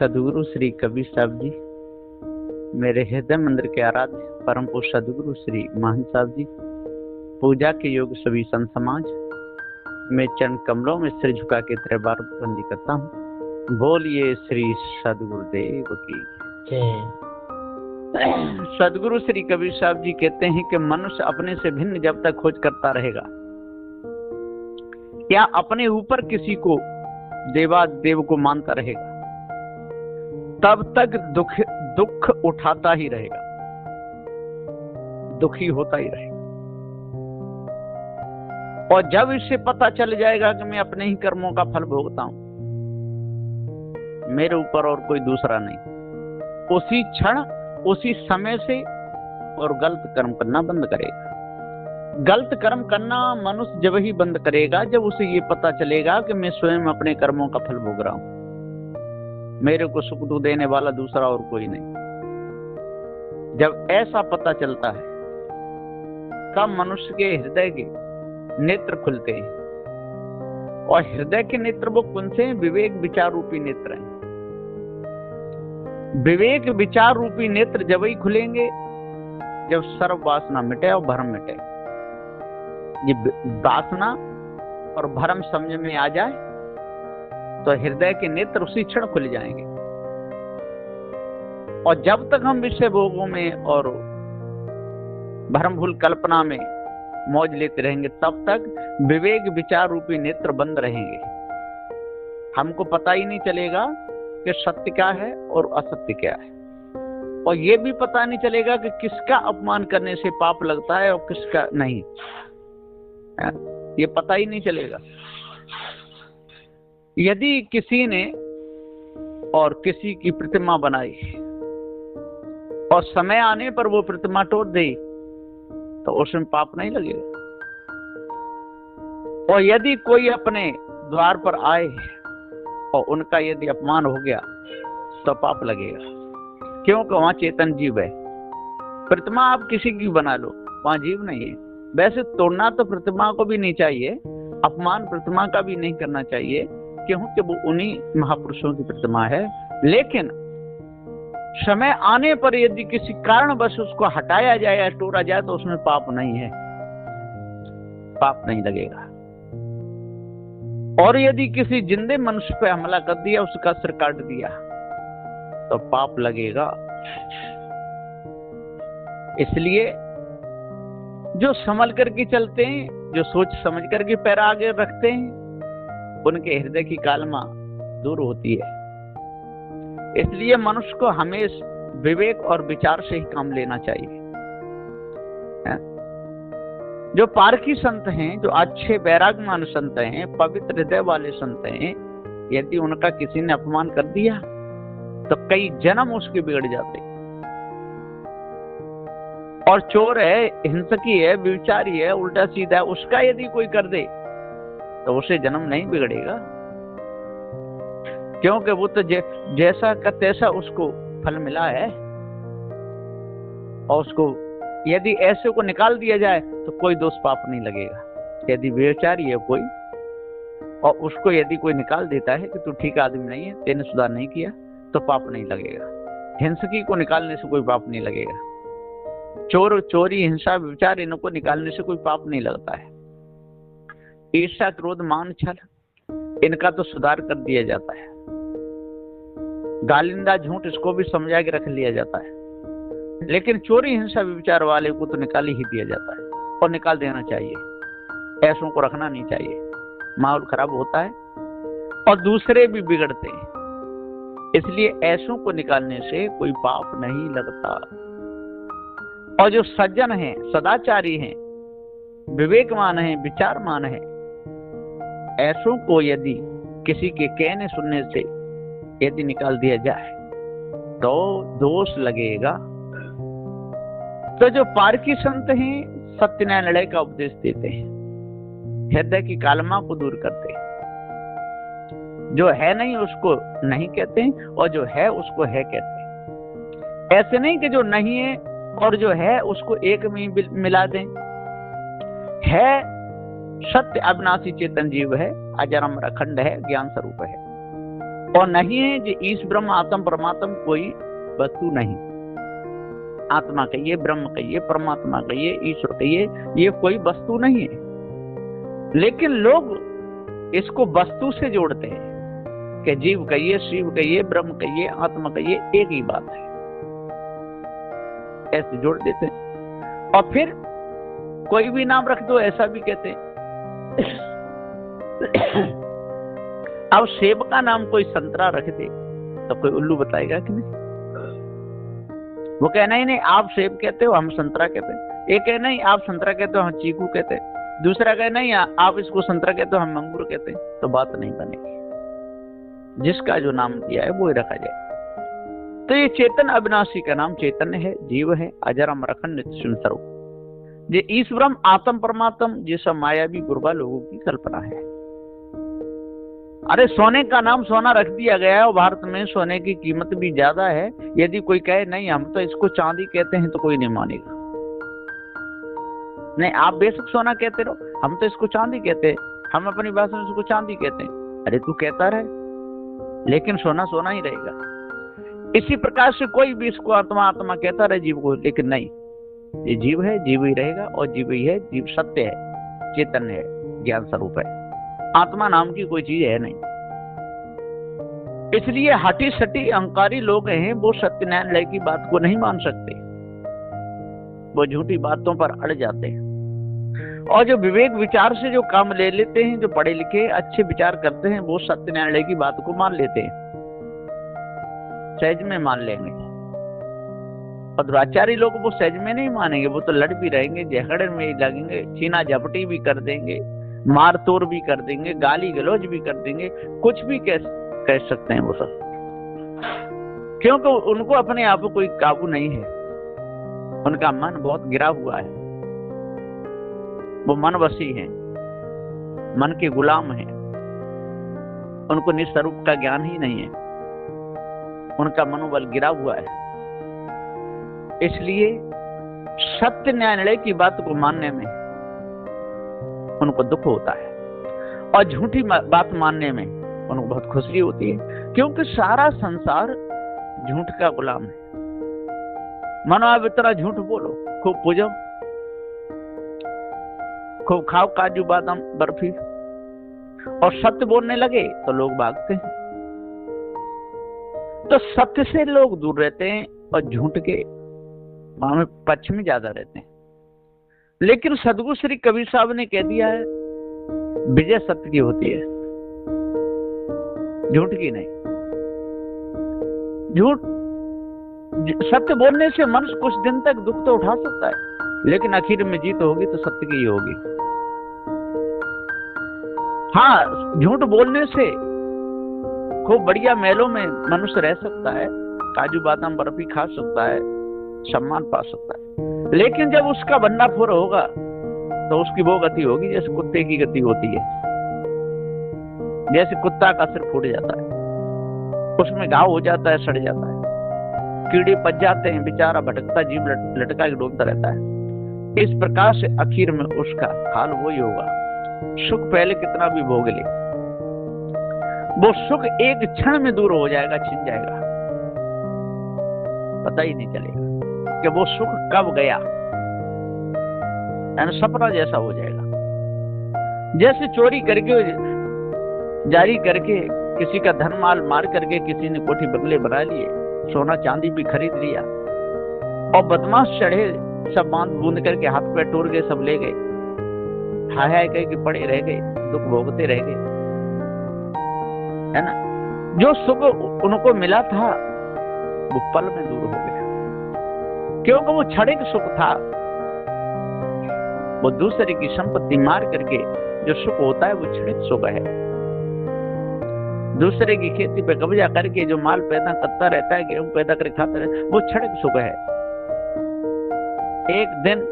सदगुरु श्री कबीर साहब जी, मेरे हृदय मंदिर के आराध्य परम पूज्य सदगुरु श्री महंत साहब जी, पूजा के योग सभी संत समाज, मैं चरण कमलों में सिर झुका के तेरे बार बंदी करता हूँ। बोलिए श्री सदगुरुदेव की जय। सदगुरु श्री कबीर साहब जी कहते हैं कि मनुष्य अपने से भिन्न जब तक खोज करता रहेगा या अपने ऊपर किसी को देवादेव को मानता रहेगा, तब तक दुख उठाता ही रहेगा, दुखी होता ही रहेगा। और जब इससे पता चल जाएगा कि मैं अपने ही कर्मों का फल भोगता हूं, मेरे ऊपर और कोई दूसरा नहीं, उसी क्षण उसी समय से और गलत कर्म करना बंद करेगा। गलत कर्म करना मनुष्य जब ही बंद करेगा जब उसे ये पता चलेगा कि मैं स्वयं अपने कर्मों का फल भोग रहा हूं, मेरे को सुख दुख देने वाला दूसरा और कोई नहीं। जब ऐसा पता चलता है तब मनुष्य के हृदय के नेत्र खुलते हैं। और हृदय के नेत्र वो कौन से हैं? विवेक विचार रूपी नेत्र हैं। विवेक विचार रूपी नेत्र जब ही खुलेंगे जब सर्व वासना मिटे और भ्रम मिटे। ये वासना और भ्रम समझ में आ जाए तो हृदय के नेत्र उसी क्षण खुल जाएंगे। और जब तक हम विषय भोगों में और भ्रम भूल कल्पना में मौज लेते रहेंगे तब तक विवेक विचार रूपी नेत्र बंद रहेंगे। हमको पता ही नहीं चलेगा कि सत्य क्या है और असत्य क्या है, और ये भी पता नहीं चलेगा कि किसका अपमान करने से पाप लगता है और किसका नहीं, ये पता ही नहीं चलेगा। यदि किसी ने और किसी की प्रतिमा बनाई और समय आने पर वो प्रतिमा तोड़ दी तो उसमें पाप नहीं लगेगा। और यदि कोई अपने द्वार पर आए और उनका यदि अपमान हो गया तो पाप लगेगा, क्योंकि वहां चेतन जीव है। प्रतिमा आप किसी की बना लो, वहां जीव नहीं है। वैसे तोड़ना तो प्रतिमा को भी नहीं चाहिए, अपमान प्रतिमा का भी नहीं करना चाहिए, क्योंकि वो उन्हीं महापुरुषों की प्रतिमा है। लेकिन समय आने पर यदि किसी कारणवश उसको हटाया जाए या तोड़ा जाए तो उसमें पाप नहीं है, पाप नहीं लगेगा। और यदि किसी जिंदे मनुष्य पे हमला कर दिया, उसका सिर काट दिया तो पाप लगेगा। इसलिए जो संभल करके चलते हैं, जो सोच समझ करके पैर आगे रखते हैं, उनके हृदय की कालमा दूर होती है। इसलिए मनुष्य को हमेशा विवेक और विचार से ही काम लेना चाहिए। जो पारखी संत हैं, जो अच्छे वैराग्यमान संत हैं, पवित्र हृदय वाले संत हैं, यदि उनका किसी ने अपमान कर दिया तो कई जन्म उसके बिगड़ जाते। और चोर है, हिंसकी है, व्यभिचारी है, उल्टा सीधा है, उसका यदि कोई कर दे तो उसे जन्म नहीं बिगड़ेगा, क्योंकि वो तो जैसा का तैसा उसको फल मिला है। और उसको यदि ऐसे को निकाल दिया जाए तो कोई दोष पाप नहीं लगेगा। यदि व्यभिचारी है कोई और उसको यदि कोई निकाल देता है कि तू ठीक आदमी नहीं है, तेने सुधार नहीं किया, तो पाप नहीं लगेगा। हिंसकी को निकालने से कोई पाप नहीं लगेगा। चोरी हिंसा व्यभिचार इनको निकालने से कोई पाप नहीं लगता है। ईर्ष्या क्रोध मान छल इनका तो सुधार कर दिया जाता है। गालिंदा झूठ इसको भी समझा के रख लिया जाता है। लेकिन चोरी हिंसा व्यभिचार वाले को तो निकाल ही दिया जाता है, और निकाल देना चाहिए। ऐसों को रखना नहीं चाहिए, माहौल खराब होता है और दूसरे भी बिगड़ते हैं। इसलिए ऐसों को निकालने से कोई पाप नहीं लगता। और जो सज्जन हैं, सदाचारी हैं, विवेकमान हैं, विचारमान हैं, ऐसों को यदि किसी के कहने सुनने से यदि निकाल दिया जाए तो दोष लगेगा। तो जो पारखी संत हैं, सत्य न्याय लड़ाई का उपदेश देते हैं, हृदय की कालमा को दूर करते हैं। जो है नहीं उसको नहीं कहते हैं, और जो है उसको है कहते हैं। ऐसे नहीं कि जो नहीं है और जो है उसको एक में मिला दें। है सत्य अविनाशी चेतन जीव है, अजर अमर अखंड है, ज्ञान स्वरूप है। और नहीं है जो ईश ब्रह्म आत्म परमात्म कोई वस्तु नहीं। आत्मा कहिए, ब्रह्म कहिए, परमात्मा कहिए, ईश्वर कहिए, ये कोई वस्तु नहीं है। लेकिन लोग इसको वस्तु से जोड़ते हैं कि जीव कहिए, शिव कहिए, ब्रह्म कहिए, आत्मा कहिए, एक ही बात है, ऐसे जोड़ देते हैं। और फिर कोई भी नाम रख दो ऐसा भी कहते हैं। अब सेब का नाम कोई संतरा रख दे तो कोई उल्लू बताएगा कि नहीं? वो कहना ही नहीं आप सेब कहते हो हम संतरा कहते हैं, एक कहे नहीं आप संतरा कहते हो हम चीकू कहते हैं, दूसरा कहे नहीं आप इसको संतरा कहते हो हम अंगूर कहते हैं, तो बात नहीं बनेगी। जिसका जो नाम दिया है वो ही रखा जाए। तो ये चेतन अविनाशी का नाम चैतन्य है, जीव है, अजर अमर अखंड नित्य शून्य स्वरूप। ये ईश्वरम आत्म परमात्म ये सब मायावी गुरबा लोगों की कल्पना है। अरे सोने का नाम सोना रख दिया गया है और भारत में सोने की कीमत भी ज्यादा है। यदि कोई कहे नहीं हम तो इसको चांदी कहते हैं तो कोई नहीं मानेगा। नहीं आप बेशक सोना कहते रहो, हम तो इसको चांदी कहते हैं, हम अपनी भाषा में इसको चांदी कहते हैं। अरे तू कहता रहे, लेकिन सोना सोना ही रहेगा। इसी प्रकार से कोई भी इसको आत्मा आत्मा कहता रहे जीव को, लेकिन नहीं, ये जीव है, जीव ही रहेगा और जीव ही है। जीव सत्य है, चैतन्य है, ज्ञान स्वरूप है। आत्मा नाम की कोई चीज है नहीं। इसलिए हटी सटी अहंकारी लोग हैं, वो सत्य न्यायालय की बात को नहीं मान सकते, वो झूठी बातों पर अड़ जाते हैं। और जो विवेक विचार से जो काम ले लेते हैं, जो पढ़े लिखे अच्छे विचार करते हैं, वो सत्य न्यायालय की बात को मान लेते हैं, सहज में मान लेंगे। और दुराचारी लोग वो सहज में नहीं मानेंगे, वो तो लड़ भी रहेंगे, झगड़े में लगेंगे, छीना झपटी भी कर देंगे, मार तोड़ भी कर देंगे, गाली गलौज भी कर देंगे, कुछ भी कह सकते हैं वो सब, क्योंकि उनको अपने आप को कोई काबू नहीं है। उनका मन बहुत गिरा हुआ है, वो मनवशी हैं, मन के गुलाम हैं, उनको निस्वरूप का ज्ञान ही नहीं है, उनका मनोबल गिरा हुआ है। इसलिए सत्य न्यायालय की बात को मानने में उनको दुख होता है और झूठी बात मानने में उनको बहुत खुशी होती है, क्योंकि सारा संसार झूठ का गुलाम है। मानो आप इतना झूठ बोलो, खूब पूजो, खूब खाओ काजू बादाम बर्फी, और सत्य बोलने लगे तो लोग भागते हैं। तो सत्य से लोग दूर रहते हैं और झूठ के में पक्ष में ज्यादा रहते हैं। लेकिन सदगुरु श्री कबीर साहब ने कह दिया है विजय सत्य की होती है, झूठ की नहीं। झूठ सत्य बोलने से मनुष्य कुछ दिन तक दुख तो उठा सकता है, लेकिन आखिर में जीत होगी तो सत्य की ही होगी। हाँ, झूठ बोलने से खूब बढ़िया महलों में मनुष्य रह सकता है, काजू बादाम बर्फी खा सकता है, सम्मान पा सकता है, लेकिन जब उसका भंडाफोड़ होगा तो उसकी वो गति होगी जैसे कुत्ते की गति होती है। जैसे कुत्ता का सिर फूट जाता है, उसमें घाव हो जाता है, सड़ जाता है, कीड़े पच जाते हैं, बेचारा भटकता जीव लटका के डोलता रहता है। इस प्रकार से आखिर में उसका हाल वही होगा। सुख पहले कितना भी भोग ले, वो सुख एक क्षण में दूर हो जाएगा, छिन जाएगा, पता ही नहीं चलेगा कि वो सुख कब गया, यानी सपना जैसा हो जाएगा। जैसे चोरी करके जारी करके किसी का धन माल मार करके किसी ने कोठी बंगले बना लिए, सोना चांदी भी खरीद लिया, और बदमाश चढ़े सब बांध बूंद करके हाथ पैर तोड़ गए, सब ले गए, हाय हाय कह के पड़े रह गए, दुख भोगते रह गए, है ना। जो सुख उनको मिला था वो पल में दूर हो गया, क्योंकि वो क्षणिक सुख था। वो दूसरे की संपत्ति मार करके जो सुख होता है वो क्षणिक सुख है। दूसरे की खेती पे कब्जा करके जो माल पैदा करता रहता है, गेहूं पैदा करके खाता रहता है, वो क्षणिक सुख है। एक दिन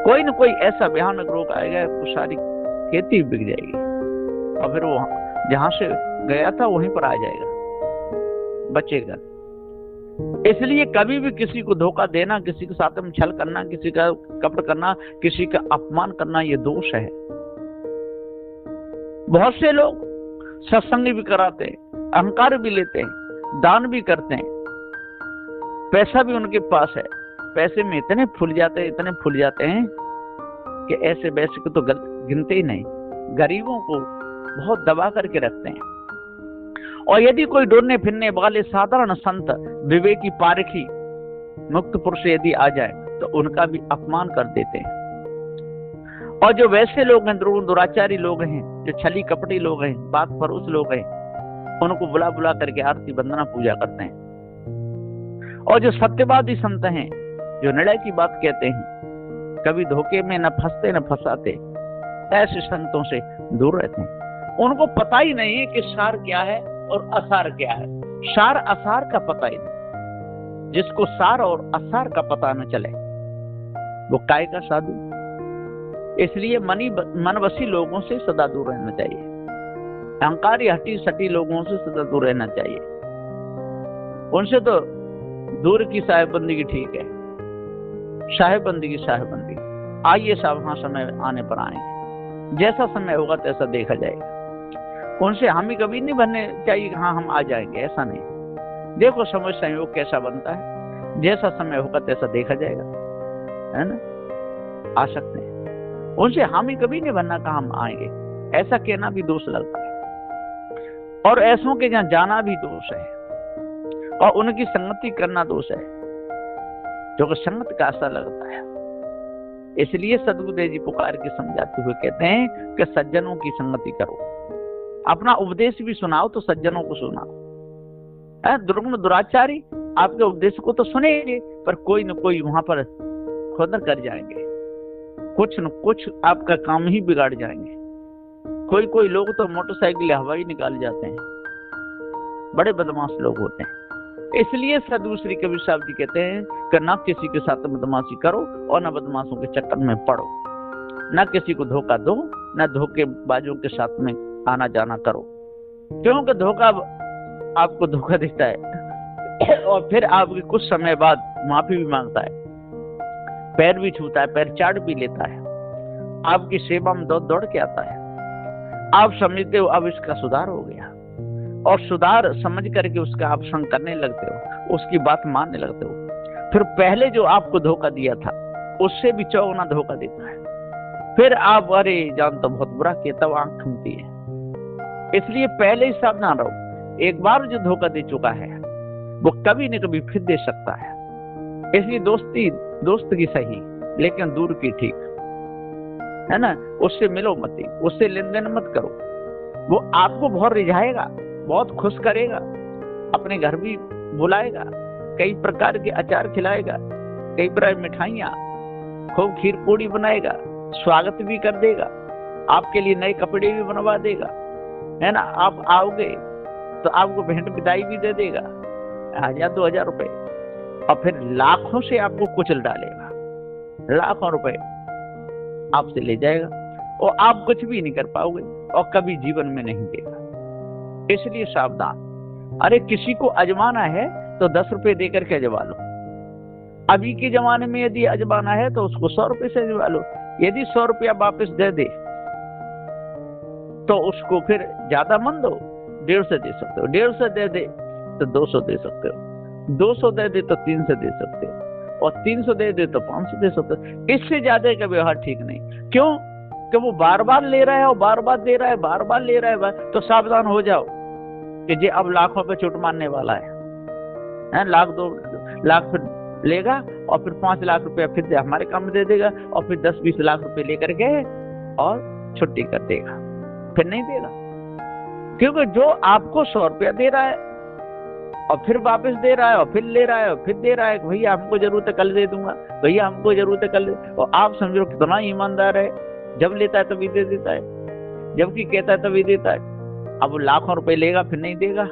कोई न कोई ऐसा भयानक रोग आएगा तो सारी खेती बिक जाएगी, और फिर वो जहां से गया था वहीं पर आ जाएगा, बचेगा। इसलिए कभी भी किसी को धोखा देना, किसी के साथ में छल करना, किसी का कपट करना, किसी का अपमान करना, ये दोष है। बहुत से लोग सत्संग भी कराते हैं, अहंकार भी लेते हैं, दान भी करते हैं, पैसा भी उनके पास है, पैसे में इतने फूल जाते हैं कि ऐसे वैसे को तो गिनते ही नहीं, गरीबों को बहुत दबा करके रखते हैं। और यदि कोई डोलने फिरने वाले साधारण संत, विवेकी, पारखी, मुक्त पुरुष यदि आ जाए तो उनका भी अपमान कर देते हैं। और जो वैसे लोग हैं, दुराचारी लोग हैं, जो छली कपटी लोग हैं, बात फरोश लोग हैं, उनको बुला बुला करके आरती वंदना पूजा करते हैं। और जो सत्यवादी संत हैं, जो निर्णय की बात कहते हैं, कभी धोखे में न फंसते न फंसाते, ऐसे संतों से दूर रहते हैं। उनको पता ही नहीं है कि सार क्या है और असार क्या है। सार असार का पता ही नहीं। जिसको सार और असार का पता न चले वो काय का साधु। इसलिए मनवशी लोगों से सदा दूर रहना चाहिए। अहंकारी हटी सटी लोगों से सदा दूर रहना चाहिए। उनसे तो दूर की साहेबंदी की ठीक है, साहेबंदी की साहेबंदी। आइए साहब, हाँ समय आने पर आएंगे, जैसा समय होगा तैसा देखा जाएगा। उनसे हम ही कभी नहीं बनने चाहिए कि हाँ हम आ जाएंगे, ऐसा नहीं। देखो समय संयोग कैसा बनता है, जैसा समय होगा तैसा देखा जाएगा, है ना। आ सकते हैं, उनसे हम ही कभी नहीं बनना कहा हम आएंगे, ऐसा कहना भी दोष लगता है। और ऐसों के जहां जाना भी दोष है, और उनकी संगति करना दोष है, जो कि संगत का असर लगता है। इसलिए सद्गुरुदेव जी पुकार के समझाते हुए कहते हैं कि सज्जनों की संगति करो। अपना उपदेश भी सुनाओ तो सज्जनों को सुनाओ। दुर्गुण दुराचारी आपके उपदेश को तो सुनेंगे, पर कोई न कोई वहां पर खोदर कर जाएंगे, कुछ न कुछ आपका काम ही बिगाड़ जाएंगे। कोई लोग तो मोटरसाइकिल हवाई निकाल जाते हैं, बड़े बदमाश लोग होते हैं। इसलिए सद्गुरु श्री कबीर साहब जी कहते हैं कि न किसी के साथ बदमाशी करो और न बदमाशों के चक्कर में पड़ो, न किसी को धोखा दो, न धोखेबाजों के साथ में आना जाना करो, क्योंकि धोखा आपको धोखा देता है और फिर आपके कुछ समय बाद माफी भी मांगता है, पैर भी छूता है, पैर चाट भी लेता है, आपकी सेवा में दौड़ के आता है। आप समझते हो अब इसका सुधार हो गया, और सुधार समझ करके उसका आप संग करने लगते हो, उसकी बात मानने लगते हो। फिर पहले जो आपको धोखा दिया था उससे भी चौगुना धोखा देता है। फिर आप अरे जान तो बहुत बुरा किया, तब आंख खुलती है। इसलिए पहले ही सावधान रहो। एक बार जो धोखा दे चुका है वो कभी न कभी फिर दे सकता है। इसलिए दोस्त की सही, लेकिन दूर की ठीक, है ना। उससे मिलो मत, उससे लेन देन मत करो। वो आपको बहुत रिझाएगा, बहुत खुश करेगा, अपने घर भी बुलाएगा, कई प्रकार के अचार खिलाएगा, कई प्रकार मिठाइयाँ, खूब खीर पूड़ी बनाएगा, स्वागत भी कर देगा, आपके लिए नए कपड़े भी बनवा देगा, है ना। आप आओगे तो आपको भेंट विदाई भी दे देगा, 1000-2000 रुपए, और फिर लाखों से आपको कुचल डालेगा, लाखों रुपए आपसे ले जाएगा, और आप कुछ भी नहीं कर पाओगे और कभी जीवन में नहीं देगा। इसलिए सावधान। अरे किसी को अजमाना है तो 10 रुपए देकर के अजमा लो। अभी के जमाने में यदि अजमाना है तो उसको 100 रुपए से अजमा लो। यदि 100 रुपया वापस दे दे तो उसको फिर ज्यादा मन दो, 150 दे सकते हो, 150 दे दे तो 200 दे सकते हो, 200 दे दे तो 300 दे सकते हो, और 300 दे दे तो 500 दे सकते हो। इससे ज्यादा का व्यवहार ठीक नहीं। क्यों? कि वो बार बार ले रहा है और बार बार दे रहा है, बार बार ले रहा है। तो सावधान हो जाओ कि ये अब लाखों पे चोट मारने वाला है। लाख 2 लाख फिर लेगा, और फिर 5 लाख रुपया फिर हमारे काम में दे देगा, और फिर 10-20 लाख रुपए लेकर के और छुट्टी कर देगा, फिर नहीं देगा। क्योंकि जो आपको 100 रुपया दे रहा है और फिर वापस दे रहा है और फिर ले रहा है और फिर दे रहा है, भैया हमको जरूरत है कल दे दूंगा, भैया हमको जरूरत है कल दे। और आप समझो कितना ईमानदार है, जब लेता है तभी दे देता है, जबकि कहता है तभी देता है। अब वो लाखों रुपए लेगा फिर नहीं देगा।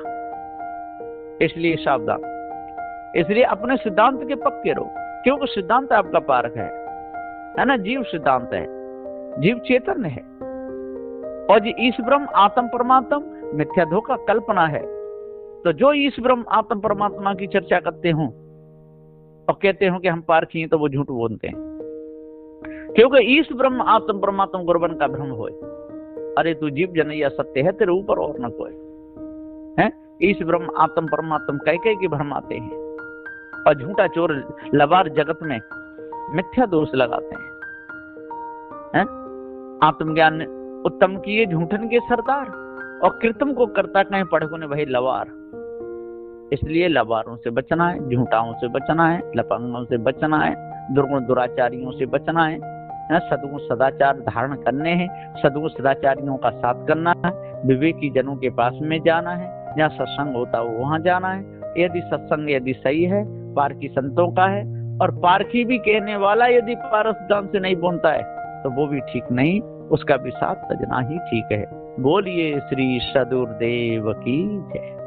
इसलिए सावधान। इसलिए अपने सिद्धांत के पक्के रहो, क्योंकि सिद्धांत आपका पारक है ना। जीव सिद्धांत है, जीव चेतन है, और ये ईश ब्रह्म आत्म परमात्म मिथ्या धोखा कल्पना है। तो जो ईश ब्रह्म आत्म परमात्मा की चर्चा करते हो और कहते हो कि हम पारखी हैं, तो वो झूठ बोलते हैं। क्योंकि ईश ब्रह्म आत्म परमात्मा गुरबन का भ्रम होए। अरे तू जीव जनैया सत्य है, तेरे ऊपर और न कोई है। ईश ब्रह्म आत्म परमात्म कह के भरमाते हैं, और झूठा चोर लबार जगत में मिथ्या दोष लगाते हैं। आत्मज्ञान उत्तम किए झूठन के सरदार, और कृतम को करता कहीं पढ़ो ने भाई लवार। इसलिए लबारों से बचना है, झूठाओं से बचना है, लफंगों से बचना है, दुर्गुण दुराचारियों से बचना है, सदगुण सदाचार धारण करने हैं, सदगुण सदाचारियों का साथ करना है, विवेकी जनों के पास में जाना है, जहाँ सत्संग होता है वहां जाना है। यदि सत्संग यदि सही है, पारखी संतों का है, और पारखी भी कहने वाला यदि पारस दान से नहीं बोलता है तो वो भी ठीक नहीं, उसका भी साथ सजना ही ठीक है। बोलिए श्री सदगुरुदेव की जय।